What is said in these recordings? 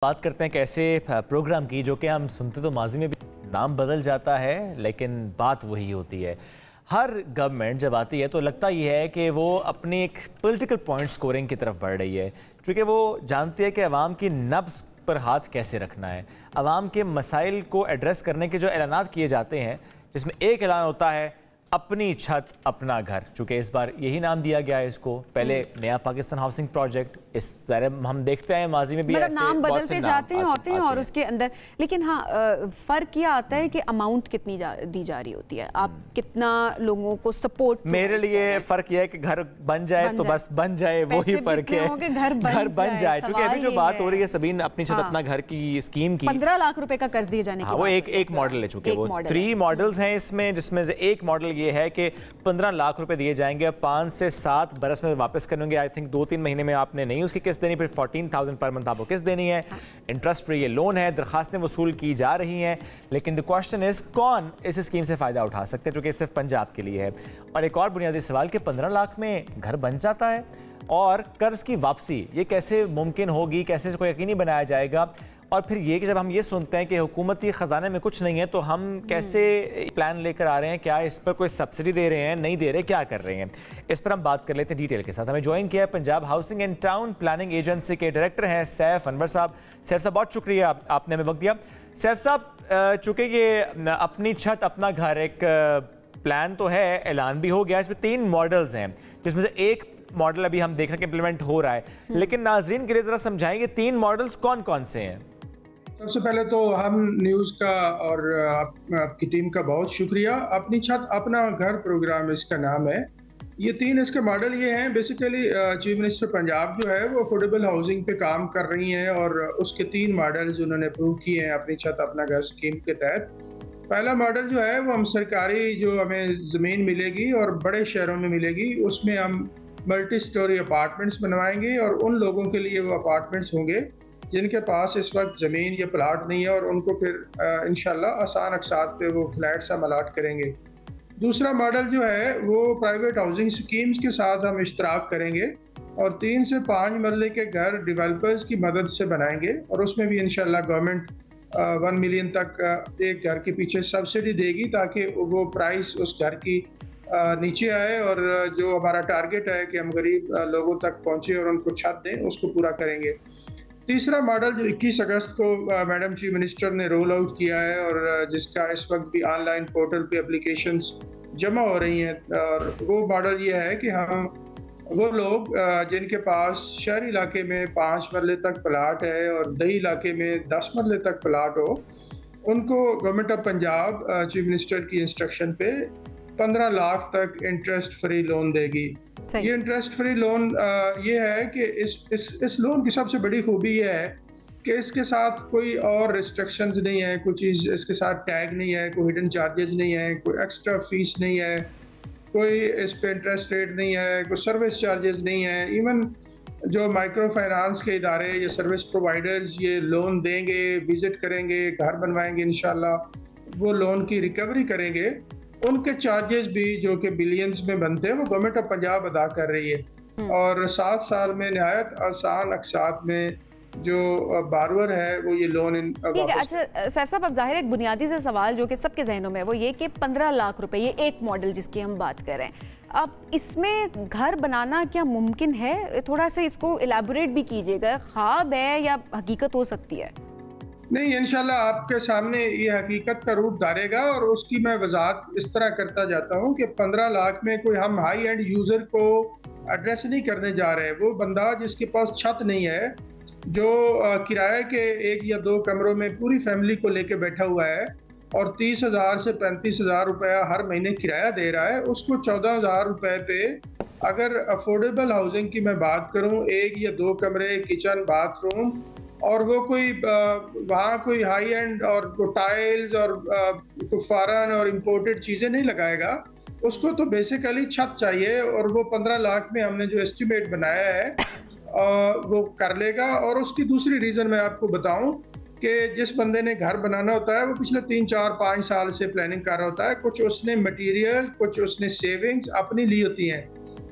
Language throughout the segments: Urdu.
بات کرتے ہیں ایسے پروگرام کی جو کہ ہم سنتے تو ماضی میں بھی نام بدل جاتا ہے لیکن بات وہی ہوتی ہے. ہر گورنمنٹ جب آتی ہے تو لگتا یہ ہے کہ وہ اپنی ایک پولیٹیکل پوائنٹ سکورنگ کی طرف بڑھ رہی ہے، کیونکہ وہ جانتی ہے کہ عوام کی نبض پر ہاتھ کیسے رکھنا ہے. عوام کے مسائل کو ایڈریس کرنے کے جو اعلانات کیے جاتے ہیں، جس میں ایک اعلان ہوتا ہے اپنی چھت اپنا گھر، چونکہ اس بار یہی نام دیا گیا ہے اس کو. پہلے نیا پاکستان ہاؤسنگ پروجیکٹ، اس ہم دیکھتے ہیں ماضی میں بھی ایسے نام بدلتے جاتے ہیں ہوتے ہیں اور اس کے اندر، لیکن ہاں فرق یہ آتا ہے کہ اماؤنٹ کتنی دی جا رہی ہوتی ہے، آپ کتنا لوگوں کو سپورٹ. میرے لیے فرق یہ ہے کہ گھر بن جائے تو بس بن جائے، وہی فرق ہے. گھر بن جائے، چونکہ ابھی جو بات ہو رہی ہے سبین اپنی چھت اپنا گھر کی اسکیم کی 15 لاکھ روپے کا قرض دیے جانے کی، وہ ایک ماڈل ہے. چونکہ وہ 3 ماڈلز ہیں اس میں، جس میں سے ایک ماڈل یہ ہے کہ 15 لاکھ روپے دیے جائیں گے، 5 سے 7 برس میں واپس کریں گے. آئی تھنک 2-3 مہینے میں آپ نے نہیں اس کی قسط دینی، پھر 14,000 پر منتھ آپ کو قسط دینی ہے. انٹرسٹ فری یہ لون ہے، درخواستیں وصول کی جا رہی ہیں. لیکن دی کوشچن از کون اس اسکیم سے فائدہ اٹھا سکتے ہیں، جو کہ صرف پنجاب کے لیے ہے. اور ایک اور بنیادی سوال کہ 15 لاکھ میں گھر بن جاتا ہے اور قرض کی واپسی یہ کیسے ممکن ہوگی، کیسے اس کو یقینی بنایا جائے گا. اور پھر یہ کہ جب ہم یہ سنتے ہیں کہ حکومتی خزانے میں کچھ نہیں ہے تو ہم کیسے پلان لے کر آ رہے ہیں، کیا اس پر کوئی سبسڈی دے رہے ہیں، نہیں دے رہے، کیا کر رہے ہیں. اس پر ہم بات کر لیتے ہیں ڈیٹیل کے ساتھ. ہمیں جوائن کیا ہے Punjab housing and town planning agency کے ڈائریکٹر ہیں سیف انور صاحب. سیف صاحب بہت شکریہ آپ نے ہمیں وقت دیا. سیف صاحب، چونکہ یہ اپنی چھت اپنا گھر ایک پلان تو ہے، اعلان بھی ہو گیا، اس میں 3 ماڈلز ہیں جس میں سے ایک ماڈل ابھی ہم دیکھ رہے ہیں کہ امپلیمنٹ ہو رہا ہے. لیکن ناظرین کے لیے ذرا سمجھائیں گے 3 ماڈلز کون کون سے ہیں؟ سب سے پہلے تو ہم نیوز کا اور آپ کی ٹیم کا بہت شکریہ. اپنی چھت اپنا گھر پروگرام اس کا نام ہے. یہ 3 اس کے ماڈل یہ ہیں. بیسیکلی چیف منسٹر پنجاب جو ہے وہ افورڈیبل ہاؤسنگ پہ کام کر رہی ہیں اور اس کے 3 ماڈلز انہوں نے اپروو کیے ہیں اپنی چھت اپنا گھر اسکیم کے تحت. پہلا ماڈل جو ہے وہ ہم سرکاری جو ہمیں زمین ملے گی اور بڑے شہروں میں ملے گی، اس میں ہم ملٹی سٹوری اپارٹمنٹس بنوائیں گے اور ان لوگوں کے لیے وہ اپارٹمنٹس ہوں گے جن کے پاس اس وقت زمین یا پلاٹ نہیں ہے، اور ان کو پھر انشاءاللہ آسان اقساط پہ وہ فلیٹس ہم الاٹ کریں گے. دوسرا ماڈل جو ہے وہ پرائیویٹ ہاؤسنگ سکیمز کے ساتھ ہم اشتراک کریں گے اور 3 سے 5 مرلے کے گھر ڈیولپرز کی مدد سے بنائیں گے، اور اس میں بھی انشاءاللہ گورنمنٹ 1 ملین تک ایک گھر کے پیچھے سبسڈی دے گی تاکہ وہ پرائس اس گھر کی نیچے آئے، اور جو ہمارا ٹارگٹ ہے کہ ہم غریب لوگوں تک پہنچے اور ان کو چھت دیں، اس کو پورا کریں گے. تیسرا ماڈل جو 21 اگست کو میڈم چیف منسٹر نے رول آؤٹ کیا ہے اور جس کا اس وقت بھی آن لائن پورٹل پہ اپلیکیشنز جمع ہو رہی ہیں، اور وہ ماڈل یہ ہے کہ ہم وہ لوگ جن کے پاس شہری علاقے میں 5 مرلے تک پلاٹ ہے اور دیہی علاقے میں 10 مرلے تک پلاٹ ہو، ان کو government of Punjab chief minister کی انسٹرکشن پہ 15 لاکھ تک انٹرسٹ فری لون دے گی. یہ انٹرسٹ فری لون یہ ہے کہ اس لون کی سب سے بڑی خوبی یہ ہے کہ اس کے ساتھ کوئی اور ریسٹرکشنز نہیں ہے، کوئی چیز اس کے ساتھ ٹیگ نہیں ہے، کوئی ہڈن چارجز نہیں ہے، کوئی ایکسٹرا فیس نہیں ہے، کوئی اس پہ انٹرسٹ ریٹ نہیں ہے، کوئی سروس چارجز نہیں ہے. ایون جو مائکرو فائنانس کے ادارے یا سروس پرووائڈرز یہ لون دیں گے، وزٹ کریں گے، گھر بنوائیں گے، انشاءاللہ وہ لون کی ریکوری کریں گے، ان کے چارجز بھی جو کہ بلینز میں بنتے ہیں وہ گورنمنٹ آف پنجاب ادا کر رہی ہے. اور 7 سال میں نہایت آسان اقساط میں جو بارور ہے وہ یہ لون ٹھیک ہے. اچھا سیف صاحب، اب ظاہر ایک بنیادی سے سوال جو کہ سب کے ذہنوں میں وہ یہ کہ 15 لاکھ روپے یہ ایک ماڈل جس کی ہم بات کر رہے ہیں، اب اس میں گھر بنانا کیا ممکن ہے؟ تھوڑا سا اس کو الیبوریٹ بھی کیجیے گا. خواب ہے یا حقیقت ہو سکتی ہے؟ نہیں، انشاءاللہ آپ کے سامنے یہ حقیقت کا روپ دھارے گا، اور اس کی میں وضاحت اس طرح کرتا جاتا ہوں کہ 15 لاکھ میں کوئی ہم ہائی اینڈ یوزر کو ایڈریس نہیں کرنے جا رہے. وہ بندہ جس کے پاس چھت نہیں ہے، جو کرایہ کے 1 یا 2 کمروں میں پوری فیملی کو لے کے بیٹھا ہوا ہے اور 30,000 سے 35,000 روپیہ ہر مہینے کرایہ دے رہا ہے، اس کو 14,000 روپے پہ اگر افورڈیبل ہاؤسنگ کی میں بات کروں، 1 یا 2 کمرے، کچن، باتھ روم، اور وہ کوئی وہاں کوئی ہائی اینڈ اور ٹائلز اور فارن اور امپورٹڈ چیزیں نہیں لگائے گا، اس کو تو بیسیکلی چھت چاہیے. اور وہ 15 لاکھ میں ہم نے جو ایسٹیمیٹ بنایا ہے وہ کر لے گا. اور اس کی دوسری ریزن میں آپ کو بتاؤں کہ جس بندے نے گھر بنانا ہوتا ہے وہ پچھلے 3 4 5 سال سے پلاننگ کر رہا ہوتا ہے. کچھ اس نے مٹیریل، کچھ اس نے سیونگز اپنی لی ہوتی ہیں.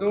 2